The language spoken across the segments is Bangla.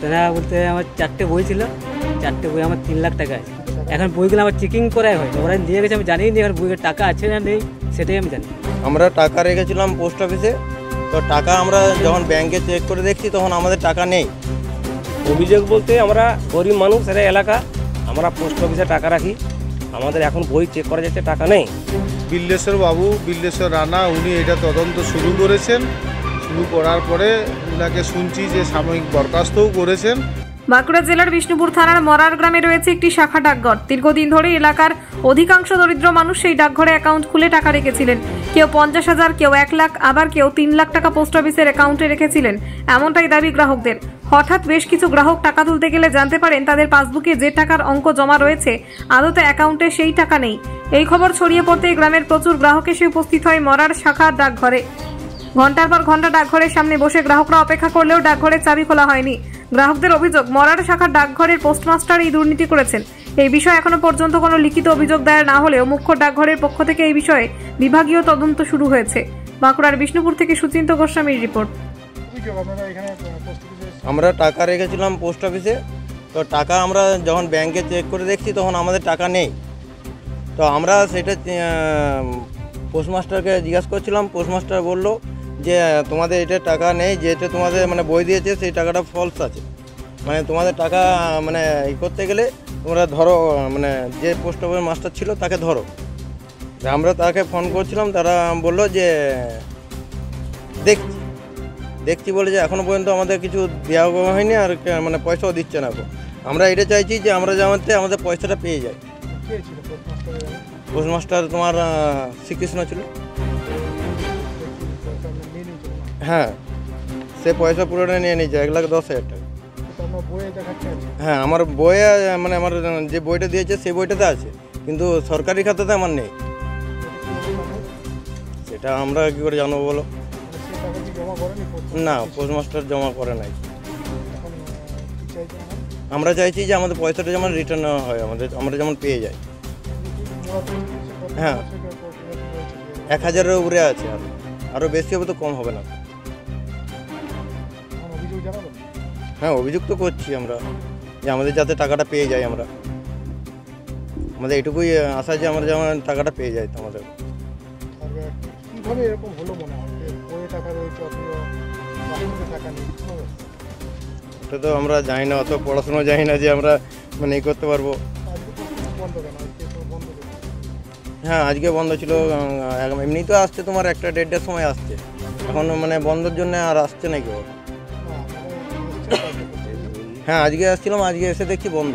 তারা বলতে আমার 4টে বই ছিল, 4টে বই আমার 3 লাখ টাকা আছে। এখন বইগুলো আমার চেকিং করাই হয়, ওরা নিয়ে গেছে, আমি জানিই নি এখন বইয়ের টাকা আছে না নেই সেটাই আমি জানি। আমরা টাকা রেখেছিলাম পোস্ট অফিসে, তো টাকা আমরা যখন ব্যাংকে চেক করে দেখছি তখন আমাদের টাকা নেই। অভিযোগ বলতে আমরা গরিব মানুষ, এটা এলাকা, আমরা পোস্ট অফিসে টাকা রাখি, আমাদের এখন বই চেক করা যাচ্ছে, টাকা নেই। বিল্লেশ্বর বাবু, বিল্লেশ্বর রানা, উনি এটা তদন্ত শুরু করেছেন। শুরু করার পরে উনাকে শুনছি যে সাময়িক বরখাস্তও করেছেন। বাঁকুড়া জেলার বিষ্ণুপুর থানার মরার গ্রামে রয়েছে একটি শাখা ডাকঘর। দীর্ঘদিন ধরে এলাকার অধিকাংশ দরিদ্র মানুষ সেই ডাকঘরে অ্যাকাউন্ট খুলে টাকা রেখেছিলেন। কেউ 50,000, কেউ 1 লাখ, আবার কেউ 3 লাখ টাকা পোস্ট অফিসের অ্যাকাউন্টে রেখেছিলেন, এমনটাই দাবি গ্রাহকদের। হঠাৎ বেশ কিছু গ্রাহক টাকা তুলতে গেলে জানতে পারেন তাদের পাসবুকে যে টাকার অঙ্ক জমা রয়েছে আদতে অ্যাকাউন্টে সেই টাকা নেই। এই খবর ছড়িয়ে পড়তে গ্রামের প্রচুর গ্রাহক এসে উপস্থিত হয় মরার শাখার ডাকঘরে। ঘন্টার পর ঘন্টা ডাকঘরের সামনে বসে গ্রাহকরা অপেক্ষা করলেও ডাকঘরের চাবি খোলা হয়নি। গ্রাহকদের অভিযোগ, মরার শাখার ডাকঘরের পোস্টমাস্টার এই দুর্নীতি করেছেন। এই বিষয়ে এখনো পর্যন্ত কোনো লিখিত অভিযোগ দায়ের না হলেও মুখ্য ডাকঘরের পক্ষ থেকে এই বিষয়ে বিভাগীয় তদন্ত শুরু হয়েছে। বাঁকুড়ার বিষ্ণুপুর থেকে সুচিন্ত গোস্বামীর রিপোর্ট। আমরা টাকা রেখেছিলাম পোস্ট অফিসে, তো টাকা আমরা যখন ব্যাংকে চেক করে দেখছি তখন আমাদের টাকা নেই। তো আমরা সেটা পোস্টমাস্টারকে জিজ্ঞাসা করছিলাম, পোস্টমাস্টার বলল যে তোমাদের এটা টাকা নেই, যেটা তোমাদের মানে বই দিয়েছে সেই টাকাটা ফলস আছে, মানে তোমাদের টাকা মানে ই করতে গেলে তোমরা ধরো, মানে যে পোস্ট অফিস মাস্টার ছিল তাকে ধরো। আমরা তাকে ফোন করছিলাম, তারা বলল যে দেখছি বলে যে এখনও পর্যন্ত আমাদের কিছু দেওয়া হয়নি, আর মানে পয়সাও দিচ্ছে না। আমরা এটা চাইছি যে আমরা যাতে আমাদের পয়সাটা পেয়ে যাই। পোস্টমাস্টার তোমার শ্রীকৃষ্ণ ছিল, হ্যাঁ, সে পয়সা পুরোটা নিয়ে নিয়েছে 1,10,000 টাকা। হ্যাঁ, আমার বইয়ে মানে আমার যে বইটা দিয়েছে সেই বইটাতে আছে, কিন্তু সরকারি খাতাতে আমার নেই। সেটা আমরা কী করে জানবো বলো? না, পোস্টমাস্টার জমা করে নাই। আমরা চাইছি যে আমাদের পয়সাটা যেমন রিটার্ন হয়, আমরা যেমন পেয়ে যাই। হ্যাঁ, 1,000-এর উপরে আছে, আরও বেশি হবে তো কম হবে না। হ্যাঁ, অভিযোগ তো করছি আমরা যে আমাদের যাতে টাকাটা পেয়ে যাই। আমাদের এটুকুই আশা যে আমরা যেমন টাকাটা পেয়ে যাই। তো আমাদের ওটা তো আমরা জানি না, অত পড়াশোনা জানি না যে আমরা মানে ই করতে পারবো। হ্যাঁ, আজকে বন্ধ ছিল, এমনি তো আসছে তোমার 1টা-1:30টার সময় আসছে, এখন মানে বন্ধের জন্য আর আসছে নাকি? হ্যাঁ, আজকে আসছিলাম, আজকে এসে দেখছি বন্ধ,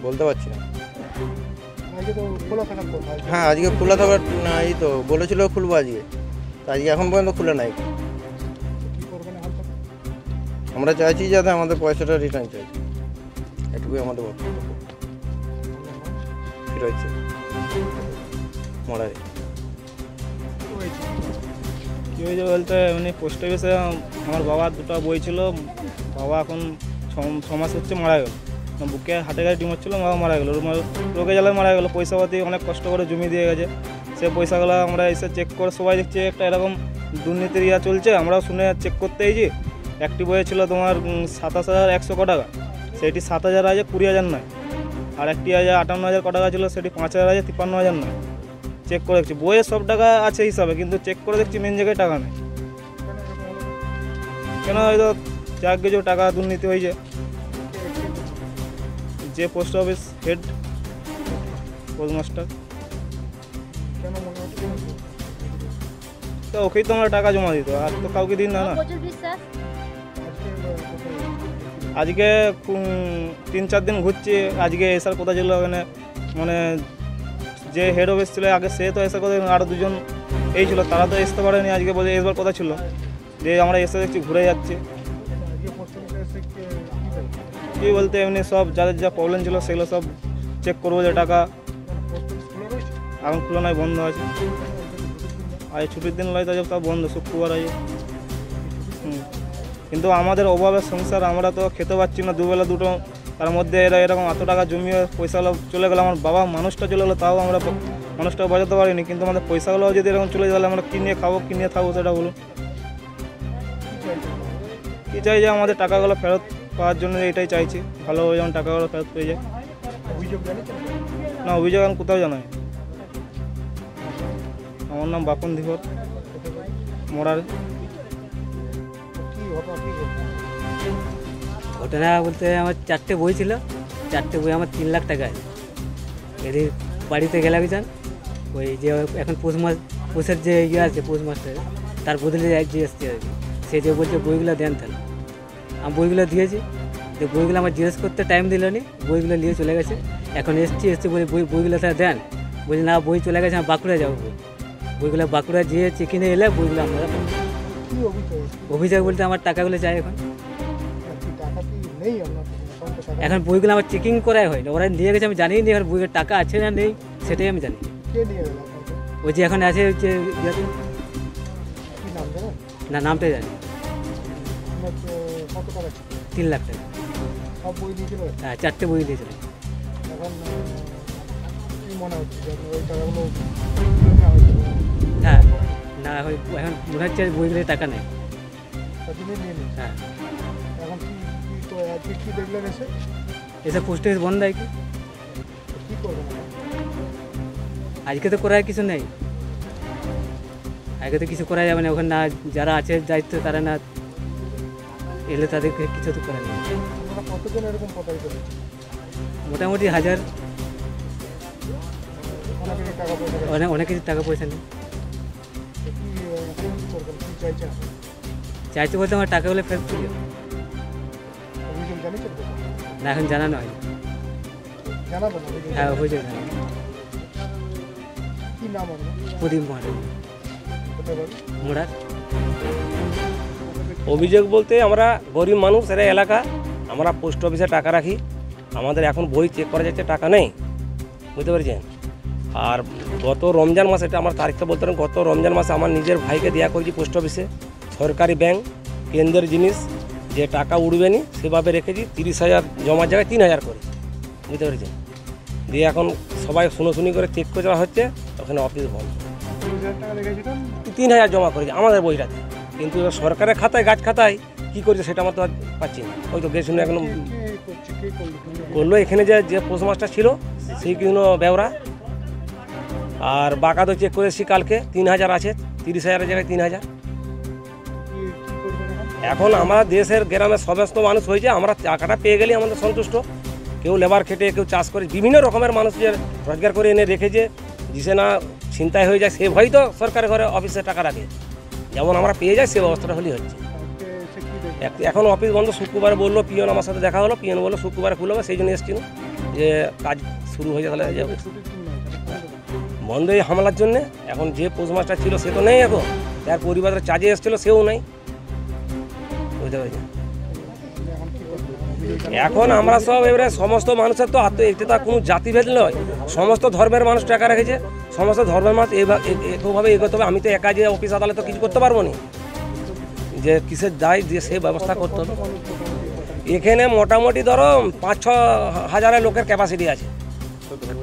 বলতে পারছি না। হ্যাঁ, আজকে খোলা থাকার এই তো বলেছিল খুলবো আজকে, আজকে এখন পর্যন্ত খুলে নাই। আমরা চাইছি যাতে আমাদের পয়সাটা রিটার্ন চাইছি, এটুকুই আমাদের বক্তব্য রয়েছে। মরাই কী হয়েছে বলতে, এমনি পোস্ট অফিসে আমার বাবার 2টা বই ছিল, বাবা এখন 6 মাস হচ্ছে মারা গেল। বুকে হাটে গাড়ি টিউমার ছিল, বাবা মারা গেলো, রোগে জ্বালায় মারা গেলো। পয়সাপাতি অনেক কষ্ট করে জমি দিয়ে গেছে, সে পয়সাগুলো আমরা এসে চেক করে সবাই দেখছি একটা এরকম দুর্নীতির ইয়া চলছে। আমরাও শুনে চেক করতে এসেছি। একটি বইয়ে ছিল তোমার 27,100 ক টাকা, সেটি 7,000 আছে, 20,000 নয়। আর একটি আছে 58,000 ক টাকা ছিল, সেটি 5,000 আছে, 53,000 নয়। চেক করে দেখছি বইয়ে সব টাকা আছে হিসাবে, কিন্তু চেক করে দেখছি মেন জায়গায় টাকা নেই। কেন? হয়তো যাক কিছু টাকা দুর্নীতি হয়েছে। যে পোস্ট অফিস হেড পোস্টমাস্টার, তো ওকেই তো আমরা টাকা জমা দিত, আর তো কাউকে দিন না। আজকে 3-4 দিন ঘুরছি, আজকে এসার কথা ছিল ওখানে, মানে যে হেড অফিস ছিল আগে সে তো এসার কথা, আরও 2জন এই ছিল, তারা তো আসতে পারেনি। আজকে বলে এসবার কথা ছিল, যে আমরা এসে দেখছি ঘুরে যাচ্ছি। কী বলতে, এমনি সব যাদের যা প্রবলেম ছিল সেগুলো সব চেক করবো, যে টাকা এখন খুলে নয়, বন্ধ আছে। আজ ছুটির দিন নয়, তাও বন্ধ, শুক্রবার আছে। কিন্তু আমাদের অভাবের সংসার, আমরা তো খেতে পাচ্ছি না, দুবেলা দুটো, তার মধ্যে এরকম এত টাকা জমিয়ে পয়সাগুলো চলে গেলো। আমার বাবা মানুষটা চলে গেলো, তাও আমরা মানুষটাও বাজাতে পারিনি, কিন্তু আমাদের পয়সাগুলো যদি এরকম চলে গেলে আমরা কী নিয়ে খাবো, কী নিয়ে থাকবো সেটা বলুন। কী চাই যে আমাদের টাকাগুলো ফেরত পাওয়ার জন্য এটাই চাইছি, ভালোভাবে যেমন টাকাগুলো ফেরত পেয়ে যায়। না, অভিযোগ আমি কোথাও জানাই। আমার নাম বাপন ধীবর, মোড়ার। ঘটনা বলতে আমার 4টে বই ছিল, 4টে বই আমার 3 লাখ টাকা আছে। এদের বাড়িতে গেলাম যান, ওই যে এখন পোষের যে ইয়ে আছে পোস্ট মাস্টার, তার বদলে যে এসছে আর কি, সে যে বলছে বইগুলো দেন তাহলে। আমি বইগুলো দিয়েছি, তো বইগুলো আমার জিজ্ঞেস করতে টাইম দিল নি, বইগুলো নিয়ে চলে গেছে। এখন এসছি বলে বইগুলো তারা দেন, বলছি না বই চলে গেছে, আমি বাঁকুড়া যাবো। বইগুলো বাঁকুড়া যেয়ে চেকিংয়ে এলে বইগুলো আপনারা পাবেন। অভিযোগ বলতে আমার টাকাগুলো চাই এখন বইগুলো আমার চেকিং করাই হয় না, ওরা নিয়ে গেছে আমি জানি না, এখন বইয়ের টাকা আছে না নেই সেটাই আমি জানি। ওই যে এখন আছে যে না নামটাই জানি, 3 লাখ টাকা। হ্যাঁ, 4টে বই দিয়েছিল। হ্যাঁ, না এখন মনে হচ্ছে বইগুলো টাকা নেই। হ্যাঁ, এসব পোস্ট অফিস বন্ধ হয় কি? আজকে তো করার কিছু নেই, আজকে তো কিছু করা যাবে না। ওখানে না যারা আছে দায়িত্ব তারা না এলে তাদেরকে কিছু তো করা যাবে। মোটামুটি 1000, অনেক কিছু টাকা পয়সা নেই। চাইতে বলতে আমার টাকাগুলো ফেরত দিও না, এখন জানানো হয়। হ্যাঁ, অভিযোগ জানানো। প্রদীপ মোড়ার। অভিযোগ বলতে আমরা গরিব মানুষ, এরা এলাকা, আমরা পোস্ট অফিসে টাকা রাখি। আমাদের এখন বই চেক করা যাচ্ছে, টাকা নেই, বুঝতে পেরেছেন। আর গত রমজান মাসে, এটা আমার তারিখটা বলতে পারেন, গত রমজান মাসে আমার নিজের ভাইকে দেওয়া করেছি পোস্ট অফিসে, সরকারি ব্যাংক, কেন্দ্রের জিনিস, যে টাকা উঠবে নি সেভাবে রেখেছি। 30,000 জমার জায়গায় 3,000 করে, বুঝতে পেরেছেন। দিয়ে এখন সবাই শুনোশুনি করে চেক করে দেওয়া হচ্ছে, ওখানে অফিস বন্ধ। 3,000 জমা করেছি আমাদের বইটাতে, কিন্তু এবার সরকারের খাতায় গাছ খাতায় কী করেছে সেটা আমরা তো আর পাচ্ছি না। ওই তো গেছিল এখন করলো এখানে যে পোস্ট মাস্টার ছিল সেই কিন্তু বেওরা। আর বাকাতো চেক করেছি কালকে, 3,000 আছে, 30,000-এর জায়গায় 3,000। এখন আমরা দেশের গ্রামের সমস্ত মানুষ হয়েছে, আমরা টাকাটা পেয়ে গেলে আমাদের সন্তুষ্ট। কেউ লেবার খেটে, কেউ চাষ করে, বিভিন্ন রকমের মানুষ যে রোজগার করে এনে রেখেছে, দিশে না চিন্তায় হয়ে যায়, সে ভয় তো সরকারের ঘরে অফিসে টাকা রাখে। যেমন আমরা পেয়ে যাই সে ব্যবস্থাটা হলেই হচ্ছে। এখন অফিস বন্ধ, শুক্রবারে বললো পিয়ন, আমার সাথে দেখা হলো, পিয়ন বললো শুক্রবারে খুলবে, সেই জন্য এসেছিল যে কাজ শুরু হয়ে তাহলে যাবে। বন্ধ এই হামলার জন্যে। এখন যে পোস্ট মাস্টার ছিল সে তো নেই, এখন তার পরিবারের চার্জে এসেছিল সেও নেই, বুঝতে পেরেছি। এখন আমরা সব এবারে সমস্ত মানুষের তো এটা তো কোনো জাতিভেদ নয়, সমস্ত ধর্মের মানুষ টাকা রেখেছে, সমস্ত ধর্মের মানুষ এইভাবে এগোতে হবে। আমি তো একা যে অফিস আদালতে কিছু করতে পারবো না, যে কিসের দায় দিয়ে সেই ব্যবস্থা করতে হবে। এখানে মোটামুটি ধরো 5-6 হাজারের লোকের ক্যাপাসিটি আছে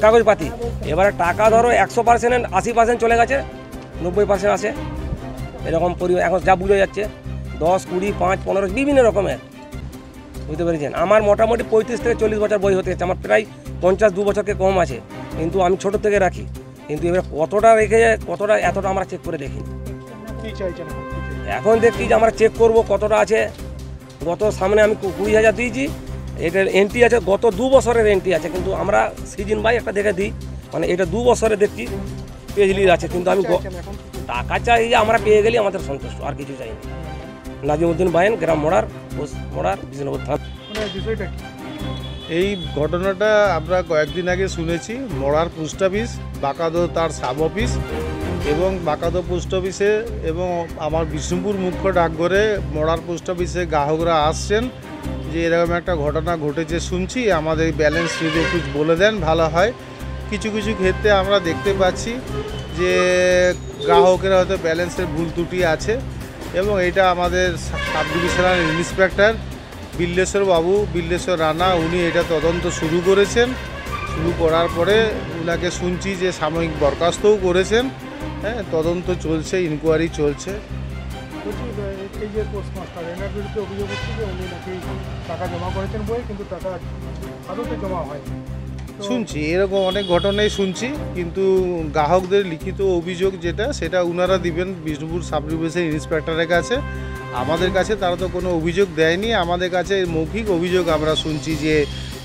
কাগজপাতি। এবারে টাকা ধরো 100%, 80% চলে গেছে, 90% আছে এরকম এখন যা বুঝে যাচ্ছে। 10, 20, 5, 15 বিভিন্ন রকমের, বুঝতে পেরেছেন। আমার মোটামুটি 35 থেকে 40 বছর বই হতে যাচ্ছে, আমার প্রায় 52 বছরকে কম আছে, কিন্তু আমি ছোটো থেকে রাখি। কিন্তু এবার কতটা রেখে কতটা এতটা আমরা চেক করে দেখিনি। এখন দেখছি যে আমরা চেক করব কতটা আছে। গত সামনে আমি 20,000 দিয়েছি, এটার এন্ট্রি আছে গত 2 বছরের এন্ট্রি আছে, কিন্তু আমরা সিজন বাই একটা দেখে দিই, মানে এটা 2 বছরে দেখছি পেজলির আছে। কিন্তু আমি টাকা চাই যে আমরা পেয়ে গেলে আমাদের সন্তুষ্ট, আর কিছু চাই না। নাজিমউদ্দিন বাইন, গ্রাম মোড়ার বিষ্ণুপুর থানা। এই ঘটনাটা আমরা কয়েকদিন আগে শুনেছি মোড়ার পোস্ট অফিস, বাকাদো তার সাব অফিস এবং বাকাদো পোস্ট অফিসে এবং আমার বিষ্ণুপুর মুখ্য ডাকঘরে মোড়ার পোস্ট অফিসে গ্রাহকরা আসছেন যে এরকম একটা ঘটনা ঘটেছে শুনছি, আমাদের ব্যালেন্স যদি একটু বলে দেন ভালো হয়। কিছু কিছু ক্ষেত্রে আমরা দেখতে পাচ্ছি যে গ্রাহকেরা হয়তো ব্যালেন্সের ভুল ত্রুটি আছে এবং এটা আমাদের sub divisional inspector Billeshwar Rana উনি এটা তদন্ত শুরু করেছেন। শুরু করার পরে ওনাকে শুনছি যে সাময়িক বরখাস্তও করেছেন। হ্যাঁ, তদন্ত চলছে, ইনকোয়ারি চলছে। এই যে পোস্টমাস্টার এনার বিরুদ্ধে অভিযোগ হচ্ছে যে উনি নাকি টাকা জমা করেছেন বই, কিন্তু টাকা আদতে জমা হয়নি। শুনছি এরকম অনেক ঘটনাই শুনছি, কিন্তু গ্রাহকদের লিখিত অভিযোগ যেটা সেটা ওনারা দিবেন বিষ্ণুপুর সাব ডিভিশন ইন্সপেক্টরের কাছে। আমাদের কাছে তারা তো কোনো অভিযোগ দেয়নি, আমাদের কাছে মৌখিক অভিযোগ আমরা শুনছি যে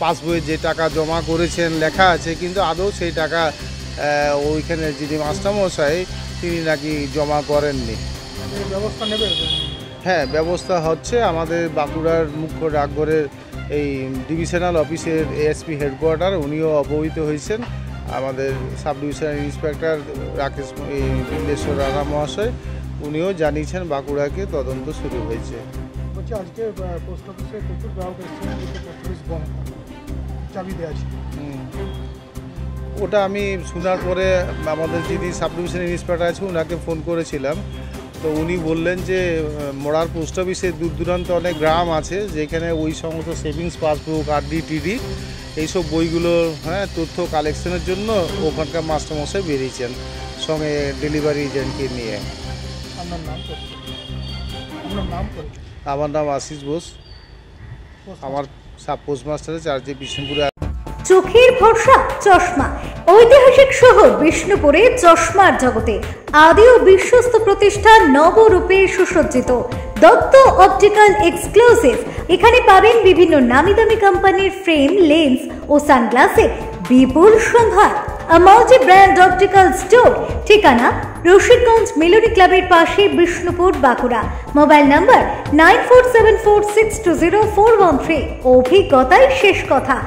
পাসবইয়ে যে টাকা জমা করেছেন লেখা আছে, কিন্তু আদৌ সেই টাকা ওইখানে যিনি মাস্টারমশাই তিনি নাকি জমা করেননি। ব্যবস্থা নেবে? হ্যাঁ, ব্যবস্থা হচ্ছে। আমাদের বাঁকুড়ার মুখ্য ডাকঘরের এই ডিভিশনাল অফিসের এএসপি হেডকোয়ার্টার উনিও অবহিত হয়েছেন। আমাদের sub divisional inspector Rakesh Bindeshwar Rana মহাশয় উনিও জানিয়েছেন বাঁকুড়াকে তদন্ত শুরু হয়েছে। বলছি আজকে পোস্ট অফিসে প্রচুর গ্রাহক এসেছেন, পোস্ট অফিস বন্ধ, চাবি দেওয়া আছে। ওটা আমি শোনার পরে আমাদের যিনি সাব ডিভিশনাল ইন্সপেক্টর আছে ওনাকে ফোন করেছিলাম, তো উনি বললেন যে মোড়ার পোস্ট অফিসে দূর দূরান্ত অনেক গ্রাম আছে যেখানে ওই সমস্ত সেভিংস পাসবুক আরডি টিডি এইসব বইগুলো তথ্য কালেকশনের জন্য ওখানকার মাস্টারমশাই বেরিয়েছেন সঙ্গে ডেলিভারি এজেন্টকে নিয়ে। আপনার নাম? আমার নাম আশিস বোস, আমার সাব পোস্টমাস্টারের চার্জে বিষ্ণুপুরে। চোখের ভরসা চশমা, ঐতিহাসিক শহর বিষ্ণুপুরে চশমার জগতে আদি ও বিশ্বস্ত প্রতিষ্ঠান নবরূপে সুসজ্জিত দত্ত অপটিক্যাল এক্সক্লুসিভ। এখানে পাবেন বিভিন্ন নামি দামি কোম্পানির ফ্রেম, লেন্স ও সানগ্লাসের বিপুল সম্ভার। মাল্টি ব্র্যান্ড অপটিক্যাল স্টোর, ঠিকানা রশিদগঞ্জ মেলোডি ক্লাবের পাশে, বিষ্ণুপুর, বাঁকুড়া। Mobile number 9474620413। অভিজ্ঞতাই শেষ কথা।